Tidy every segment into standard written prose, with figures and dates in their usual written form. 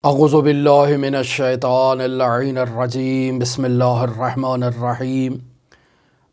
اعوذ باللہ من الشیطان اللعین الرجیم بسم اللہ الرحمن الرحیم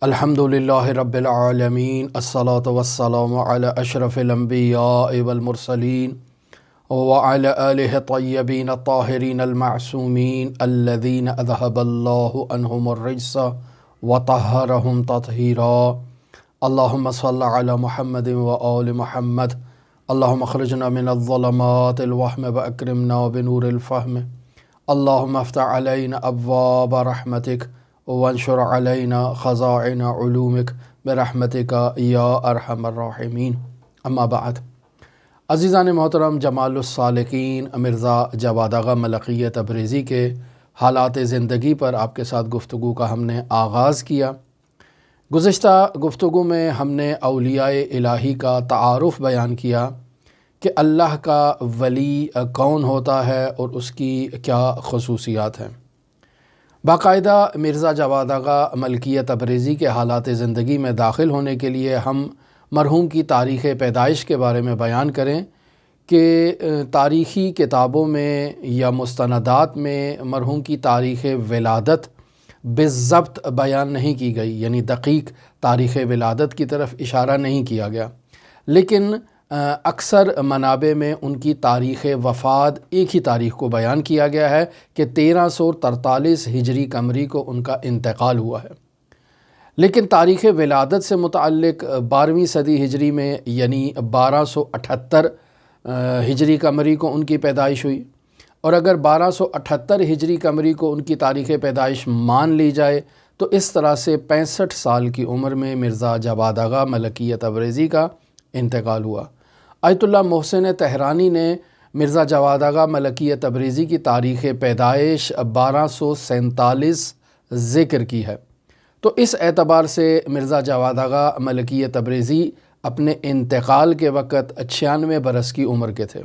الحمد للہ رب العالمین الصلاة والسلام علی اشرف الانبیاء والمرسلین وعلی آلہ الطیبین الطاہرین المعصومین الذین اذہب اللہ عنہم الرجس وطہرہم تطہیرا اللہم صل علی محمد وآل محمد اللہم اخرجنا من الظلمات الوہم واکرمنا بنور الفہم اللہم افتح علینا ابواب رحمتک وانشر علینا خزائن علومک برحمتک یا ارحم الراحمین اما بعد۔ عزیزان محترم، جمال السالکین مرزا جواد آغا ملکی تبریزی کے حالات زندگی پر آپ کے ساتھ گفتگو کا ہم نے آغاز کیا۔ گزشتہ گفتگو میں ہم نے اولیاء الہی کا تعارف بیان کیا کہ اللہ کا ولی کون ہوتا ہے اور اس کی کیا خصوصیات ہیں۔ باقاعدہ مرزا جواد آغا ملکی تبریزی کے حالات زندگی میں داخل ہونے کے لیے ہم مرحوم کی تاریخ پیدائش کے بارے میں بیان کریں کہ تاریخی کتابوں میں یا مستندات میں مرحوم کی تاریخ ولادت بالضبط بیان نہیں کی گئی، یعنی دقیق تاریخ ولادت کی طرف اشارہ نہیں کیا گیا، لیکن اکثر منابع میں ان کی تاریخ وفات ایک ہی تاریخ کو بیان کیا گیا ہے کہ 1343 ہجری قمری کو ان کا انتقال ہوا ہے، لیکن تاریخ ولادت سے متعلق 12ویں صدی ہجری میں یعنی 1278 ہجری قمری کو ان کی پیدائش ہوئی، اور اگر 1278 ہجری قمری کو ان کی تاریخ پیدائش مان لی جائے تو اس طرح سے 65 سال کی عمر میں مرزا جواد آغا ملکی تبریزی کا انتقال ہوا۔ آیت اللہ محسن تہرانی نے مرزا جواد آغا ملکی تبریزی کی تاریخ پیدائش 1247 ذکر کی ہے، تو اس اعتبار سے مرزا جواد آغا ملکی تبریزی اپنے انتقال کے وقت 96 برس کی عمر کے تھے،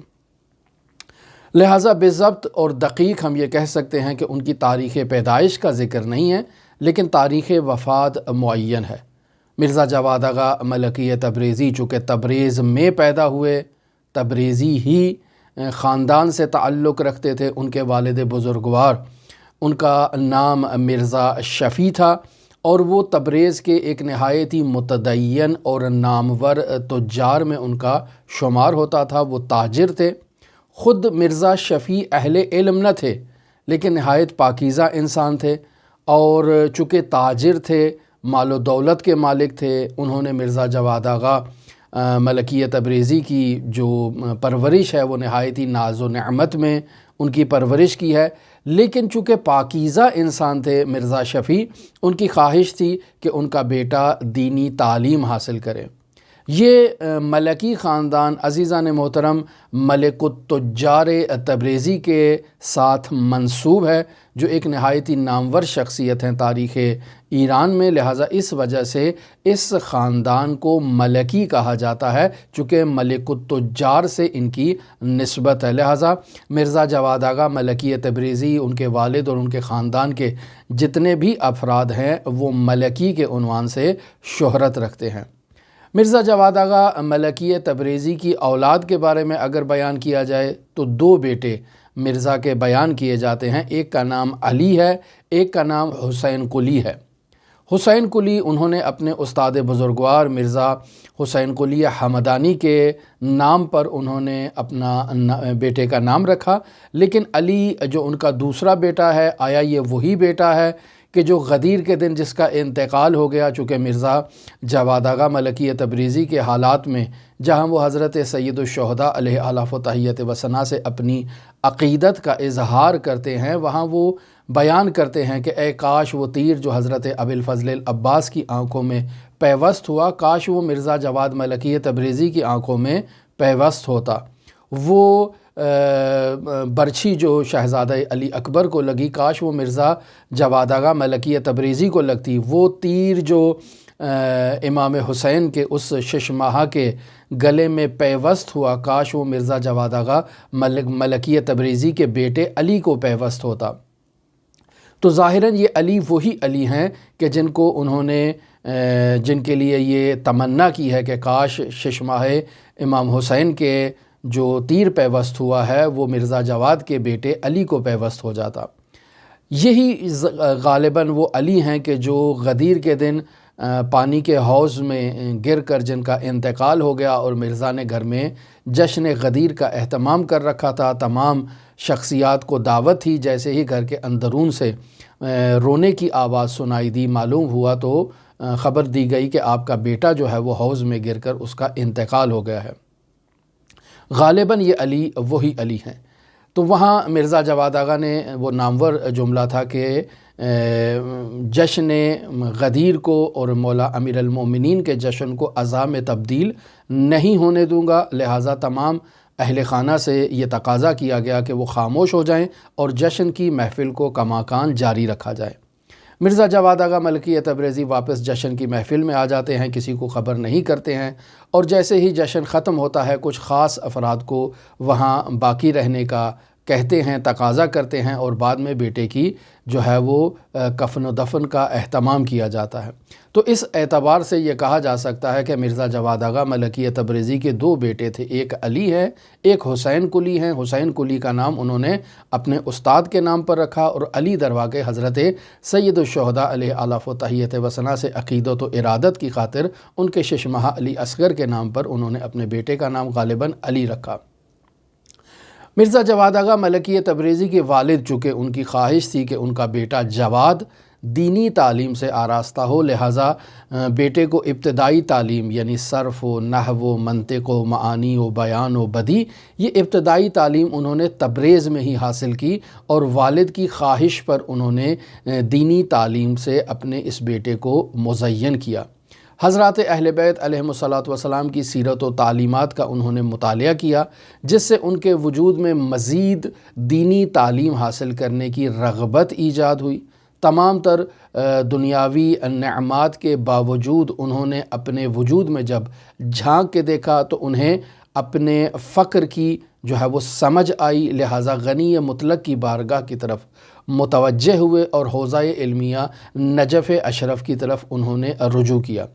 لہٰذا بالضبط اور دقیق ہم یہ کہہ سکتے ہیں کہ ان کی تاریخ پیدائش کا ذکر نہیں ہے، لیکن تاریخ وفات معین ہے۔ مرزا جواد آغا ملکی تبریزی چونکہ تبریز میں پیدا ہوئے، تبریزی ہی خاندان سے تعلق رکھتے تھے، ان کے والد بزرگوار ان کا نام مرزا شفیع تھا، اور وہ تبریز کے ایک نہایت ہی متدین اور نامور تجار میں ان کا شمار ہوتا تھا، وہ تاجر تھے۔ خود مرزا شفیع اہل علم نہ تھے، لیکن نہایت پاکیزہ انسان تھے، اور چونکہ تاجر تھے، مال و دولت کے مالک تھے، انہوں نے مرزا جواد آغا ملکی تبریزی کی جو پرورش ہے وہ نہایت ہی ناز و نعمت میں ان کی پرورش کی ہے، لیکن چونکہ پاکیزہ انسان تھے مرزا شفیع، ان کی خواہش تھی کہ ان کا بیٹا دینی تعلیم حاصل کرے۔ یہ ملکی خاندان عزیزان محترم ملک التجار تبریزی کے ساتھ منسوب ہے، جو ایک نہایت ہی نامور شخصیت ہیں تاریخ ایران میں، لہٰذا اس وجہ سے اس خاندان کو ملکی کہا جاتا ہے، چونکہ ملک التجار سے ان کی نسبت ہے، لہٰذا مرزا جواد آغا ملکی تبریزی، ان کے والد اور ان کے خاندان کے جتنے بھی افراد ہیں وہ ملکی کے عنوان سے شہرت رکھتے ہیں۔ مرزا جواد آغا ملکی تبریزی کی اولاد کے بارے میں اگر بیان کیا جائے تو 2 بیٹے مرزا کے بیان کیے جاتے ہیں، ایک کا نام علی ہے، ایک کا نام حسین قلی ہے۔ حسین قلی انہوں نے اپنے استاد بزرگوار مرزا حسین قلی حمدانی کے نام پر انہوں نے اپنا بیٹے کا نام رکھا، لیکن علی جو ان کا دوسرا بیٹا ہے، آیا یہ وہی بیٹا ہے کہ جو غدیر کے دن جس کا انتقال ہو گیا، چونکہ مرزا جواد آغا ملکی تبریزی کے حالات میں جہاں وہ حضرت سید الشہداء علیہ آلاف و تحیت و ثنا سے اپنی عقیدت کا اظہار کرتے ہیں، وہاں وہ بیان کرتے ہیں کہ اے کاش وہ تیر جو حضرت ابی الفضل العباس کی آنکھوں میں پیوست ہوا، کاش وہ مرزا جواد ملکی تبریزی کی آنکھوں میں پیوست ہوتا۔ وہ برچھی جو شہزادہ علی اکبر کو لگی، کاش وہ مرزا جواد آغا ملکی تبریزی کو لگتی۔ وہ تیر جو امام حسین کے اس 6 ماہ کے گلے میں پیوست ہوا، کاش وہ مرزا جواد آغا ملکی تبریزی کے بیٹے علی کو پیوست ہوتا۔ تو ظاہراً یہ علی وہی علی ہیں کہ جن کو انہوں نے جن کے لیے یہ تمنا کی ہے کہ کاش 6 ماہ امام حسین کے جو تیر پیوست ہوا ہے وہ مرزا جواد کے بیٹے علی کو پیوست ہو جاتا۔ یہی غالباً وہ علی ہیں کہ جو غدیر کے دن پانی کے حوض میں گر کر جن کا انتقال ہو گیا، اور مرزا نے گھر میں جشن غدیر کا اہتمام کر رکھا تھا، تمام شخصیات کو دعوت تھی۔ جیسے ہی گھر کے اندرون سے رونے کی آواز سنائی دی، معلوم ہوا تو خبر دی گئی کہ آپ کا بیٹا جو ہے وہ حوض میں گر کر اس کا انتقال ہو گیا ہے۔ غالباً یہ علی وہی علی ہیں۔ تو وہاں مرزا جواد آغا نے وہ نامور جملہ تھا کہ جشن غدیر کو اور مولا امیر المومنین کے جشن کو عزا میں تبدیل نہیں ہونے دوں گا، لہٰذا تمام اہل خانہ سے یہ تقاضا کیا گیا کہ وہ خاموش ہو جائیں اور جشن کی محفل کو کماکان جاری رکھا جائے۔ مرزا جواد آغا ملکی تبریزی واپس جشن کی محفل میں آ جاتے ہیں، کسی کو خبر نہیں کرتے ہیں، اور جیسے ہی جشن ختم ہوتا ہے کچھ خاص افراد کو وہاں باقی رہنے کا کہتے ہیں، تقاضا کرتے ہیں، اور بعد میں بیٹے کی جو ہے وہ کفن و دفن کا اہتمام کیا جاتا ہے۔ تو اس اعتبار سے یہ کہا جا سکتا ہے کہ مرزا جواد آغا ملکی تبریزی کے دو بیٹے تھے، ایک علی ہے، ایک حسین قلی ہیں۔ حسین قلی کا نام انہوں نے اپنے استاد کے نام پر رکھا، اور علی دروا کے حضرت سید الشہداء علیہ آلاف و تحیت و ثنا سے عقیدت و ارادت کی خاطر ان کے ششمہا علی اصغر کے نام پر انہوں نے اپنے بیٹے کا نام غالباً علی رکھا۔ مرزا جواد آغا ملکی تبریزی کے والد، چونکہ ان کی خواہش تھی کہ ان کا بیٹا جواد دینی تعلیم سے آراستہ ہو، لہٰذا بیٹے کو ابتدائی تعلیم یعنی صرف و نحو و منطق و معانی و بیان و بدیع، یہ ابتدائی تعلیم انہوں نے تبریز میں ہی حاصل کی، اور والد کی خواہش پر انہوں نے دینی تعلیم سے اپنے اس بیٹے کو مزین کیا۔ حضرات اہل بیت علیہم الصلاۃ والسلام کی سیرت و تعلیمات کا انہوں نے مطالعہ کیا، جس سے ان کے وجود میں مزید دینی تعلیم حاصل کرنے کی رغبت ایجاد ہوئی۔ تمام تر دنیاوی نعمات کے باوجود انہوں نے اپنے وجود میں جب جھانک کے دیکھا تو انہیں اپنے فقر کی جو ہے وہ سمجھ آئی، لہٰذا غنی مطلق کی بارگاہ کی طرف متوجہ ہوئے اور حوزہ علمیہ نجف اشرف کی طرف انہوں نے رجوع کیا۔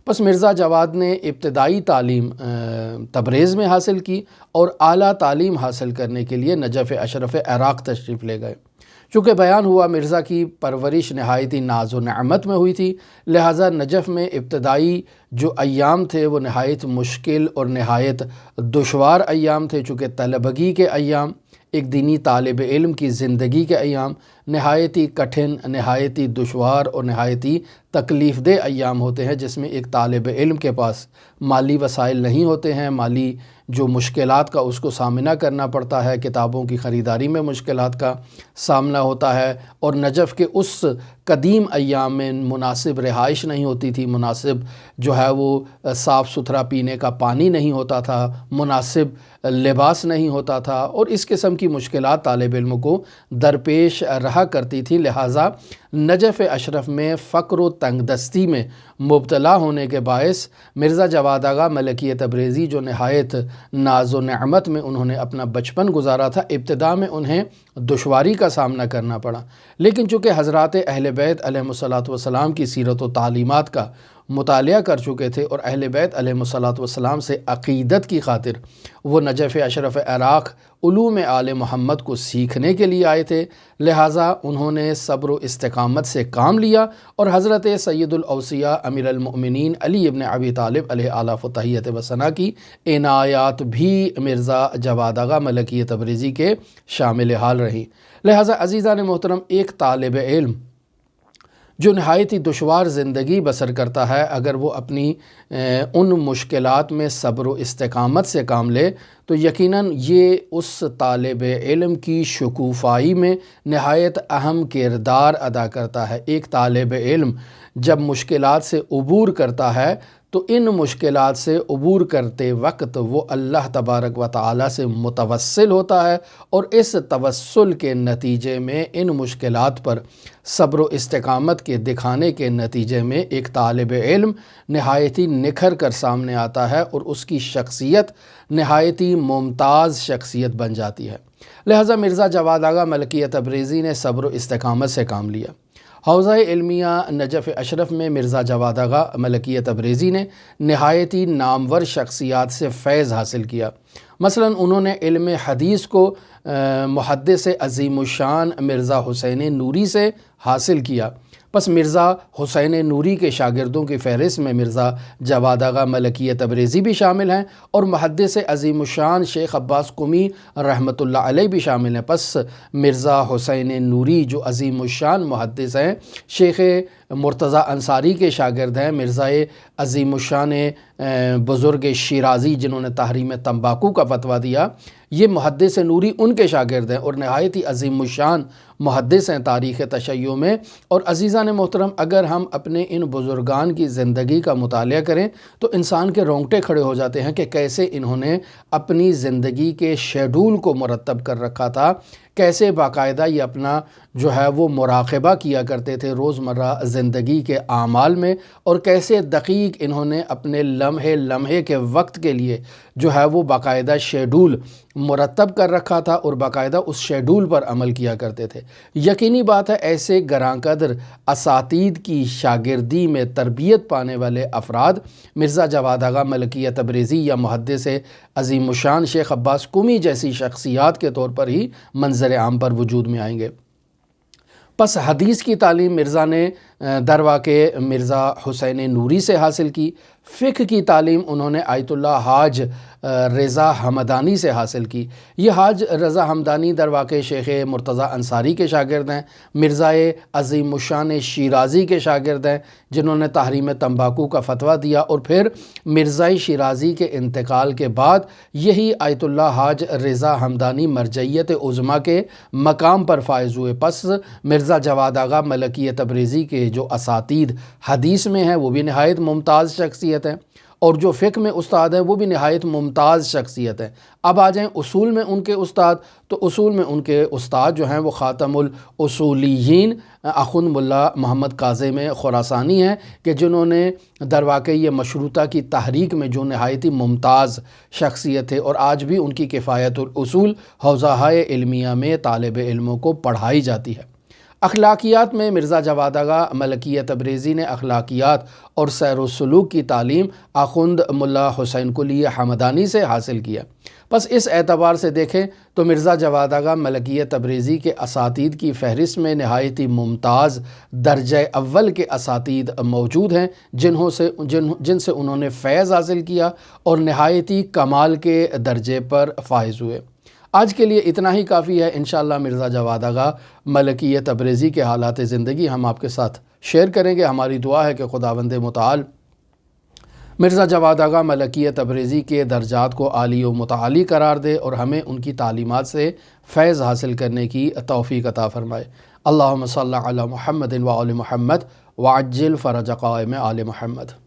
بس مرزا جواد نے ابتدائی تعلیم تبریز میں حاصل کی، اور اعلیٰ تعلیم حاصل کرنے کے لیے نجف اشرف عراق تشریف لے گئے۔ چونکہ بیان ہوا مرزا کی پرورش نہایت ناز و نعمت میں ہوئی تھی، لہٰذا نجف میں ابتدائی جو ایام تھے وہ نہایت مشکل اور نہایت دشوار ایام تھے، چونکہ طلبگی کے ایام، ایک دینی طالب علم کی زندگی کے ایام نہایتی کٹھن، نہایتی دشوار اور نہایتی تکلیف دہ ایام ہوتے ہیں، جس میں ایک طالب علم کے پاس مالی وسائل نہیں ہوتے ہیں، مالی جو مشکلات کا اس کو سامنا کرنا پڑتا ہے، کتابوں کی خریداری میں مشکلات کا سامنا ہوتا ہے، اور نجف کے اس قدیم ایام میں مناسب رہائش نہیں ہوتی تھی، مناسب جو ہے وہ صاف ستھرا پینے کا پانی نہیں ہوتا تھا، مناسب لباس نہیں ہوتا تھا، اور اس قسم کی مشکلات طالب علموں کو درپیش رہا کرتی تھی۔ لہٰذا نجف اشرف میں فقر و تنگ دستی میں مبتلا ہونے کے باعث مرزا جواد آغا ملکی تبریزی جو نہایت ناز و نعمت میں انہوں نے اپنا بچپن گزارا تھا، ابتدا میں انہیں دشواری کا سامنا کرنا پڑا، لیکن چونکہ حضرات اہل بیت علیہم الصلاۃ والسلام کی سیرت و تعلیمات کا مطالعہ کر چکے تھے، اور اہل بیت علیہم الصلاۃ والسلام سے عقیدت کی خاطر وہ نجف اشرف عراق علوم آل محمد کو سیکھنے کے لیے آئے تھے، لہٰذا انہوں نے صبر و استقامت سے کام لیا، اور حضرت سید الاوصیاء امیر المؤمنین علی ابن ابی طالب علیہ آلاف و تحیت و ثنا کی عنایات بھی مرزا جواد آغا ملکی تبریزی کے شامل حال رہیں۔ لہٰذا عزیزان محترم، ایک طالب علم جو نہایت ہی دشوار زندگی بسر کرتا ہے، اگر وہ اپنی ان مشکلات میں صبر و استقامت سے کام لے تو یقیناً یہ اس طالب علم کی شکوفائی میں نہایت اہم کردار ادا کرتا ہے۔ ایک طالب علم جب مشکلات سے عبور کرتا ہے تو ان مشکلات سے عبور کرتے وقت وہ اللہ تبارک و تعالی سے متوسل ہوتا ہے، اور اس توسل کے نتیجے میں ان مشکلات پر صبر و استقامت کے دکھانے کے نتیجے میں ایک طالب علم نہایت ہی نکھر کر سامنے آتا ہے، اور اس کی شخصیت نہایت ہی ممتاز شخصیت بن جاتی ہے۔ لہٰذا مرزا جواد آغا ملکی تبریزی نے صبر و استقامت سے کام لیا۔ حوزہ علمیہ نجف اشرف میں مرزا جواد آغا ملکیہ تبریزی نے نہایت ہی نامور شخصیات سے فیض حاصل کیا۔ مثلا انہوں نے علم حدیث کو محدث عظیم الشان مرزا حسین نوری سے حاصل کیا۔ پس مرزا حسین نوری کے شاگردوں کی فہرست میں مرزا جواد آغا ملکیہ تبریزی بھی شامل ہیں اور محدث عظیم الشان شیخ عباس قمی رحمۃ اللہ علیہ بھی شامل ہیں۔ پس مرزا حسین نوری جو عظیم الشان محدث ہیں، شیخ مرتضیٰ انصاری کے شاگرد ہیں، مرزا عظیم الشان بزرگ شیرازی جنہوں نے تحریم تمباکو کا فتویٰ دیا، یہ محدث نوری ان کے شاگرد ہیں اور نہایت ہی عظیم الشان محدث ہیں تاریخ تشیع میں۔ اور عزیزان محترم، اگر ہم اپنے ان بزرگان کی زندگی کا مطالعہ کریں تو انسان کے رونگٹے کھڑے ہو جاتے ہیں کہ کیسے انہوں نے اپنی زندگی کے شیڈول کو مرتب کر رکھا تھا، کیسے باقاعدہ یہ اپنا جو ہے وہ مراقبہ کیا کرتے تھے روزمرہ زندگی کے اعمال میں، اور کیسے دقیق انہوں نے اپنے لمحے لمحے کے وقت کے لیے جو ہے وہ باقاعدہ شیڈول مرتب کر رکھا تھا اور باقاعدہ اس شیڈول پر عمل کیا کرتے تھے۔ یقینی بات ہے ایسے گراں قدر اساتید کی شاگردی میں تربیت پانے والے افراد مرزا جواد آغا ملکیہ تبریزی یا محدث عظیم الشان شیخ عباس قمی جیسی شخصیات کے طور پر ہی منظر عام پر وجود میں آئیں گے۔ پس حدیث کی تعلیم مرزا نے درواقع مرزا حسین نوری سے حاصل کی۔ فقہ کی تعلیم انہوں نے آیت اللہ حاج رضا ہمدانی سے حاصل کی۔ یہ حاج رضا ہمدانی درواقع شیخ مرتضیٰ انصاری کے شاگرد ہیں، مرزا عظیم الشان شیرازی کے شاگرد ہیں جنہوں نے تحریم تمباکو کا فتویٰ دیا، اور پھر مرزا شیرازی کے انتقال کے بعد یہی آیت اللہ حاج رضا ہمدانی مرجعیت عظمیٰ کے مقام پر فائز ہوئے۔ پس مرزا جواد آغا ملکیہ تبریزی کے جو اساتید حدیث میں ہیں وہ بھی نہایت ممتاز شخصیت ہیں، اور جو فقہ میں استاد ہیں وہ بھی نہایت ممتاز شخصیت ہیں۔ اب آ جائیں اصول میں ان کے استاد، تو اصول میں ان کے استاد جو ہیں وہ خاتم الاصولیین اخوند ملا محمد کاظم خراسانی ہیں، کہ جنہوں نے درواقع یہ مشروطہ کی تحریک میں جو نہایت ہی ممتاز شخصیت ہے، اور آج بھی ان کی کفایت الاصول حوزہ علمیہ میں طالب علموں کو پڑھائی جاتی ہے۔ اخلاقیات میں مرزا جواد آغا ملکیہ تبریزی نے اخلاقیات اور سیر و سلوک کی تعلیم اخوند ملا حسین قلی حمدانی سے حاصل کیا۔ پس اس اعتبار سے دیکھیں تو مرزا جواد آغا ملکیہ تبریزی کے اساتید کی فہرست میں نہایت ہی ممتاز درجہ اول کے اساتید موجود ہیں جن سے انہوں نے فیض حاصل کیا اور نہایت ہی کمال کے درجے پر فائز ہوئے۔ آج کے لیے اتنا ہی کافی ہے۔ انشاءاللہ مرزا جواد آغا ملکیہ تبریزی کے حالات زندگی ہم آپ کے ساتھ شیئر کریں گے۔ ہماری دعا ہے کہ خداوند متعال مرزا جواد آغا ملکیہ تبریزی کے درجات کو عالی و متعالی قرار دے اور ہمیں ان کی تعلیمات سے فیض حاصل کرنے کی توفیق عطا فرمائے۔ اللہم صلی علی محمد و آل محمد وعجل فرج قائم آل محمد۔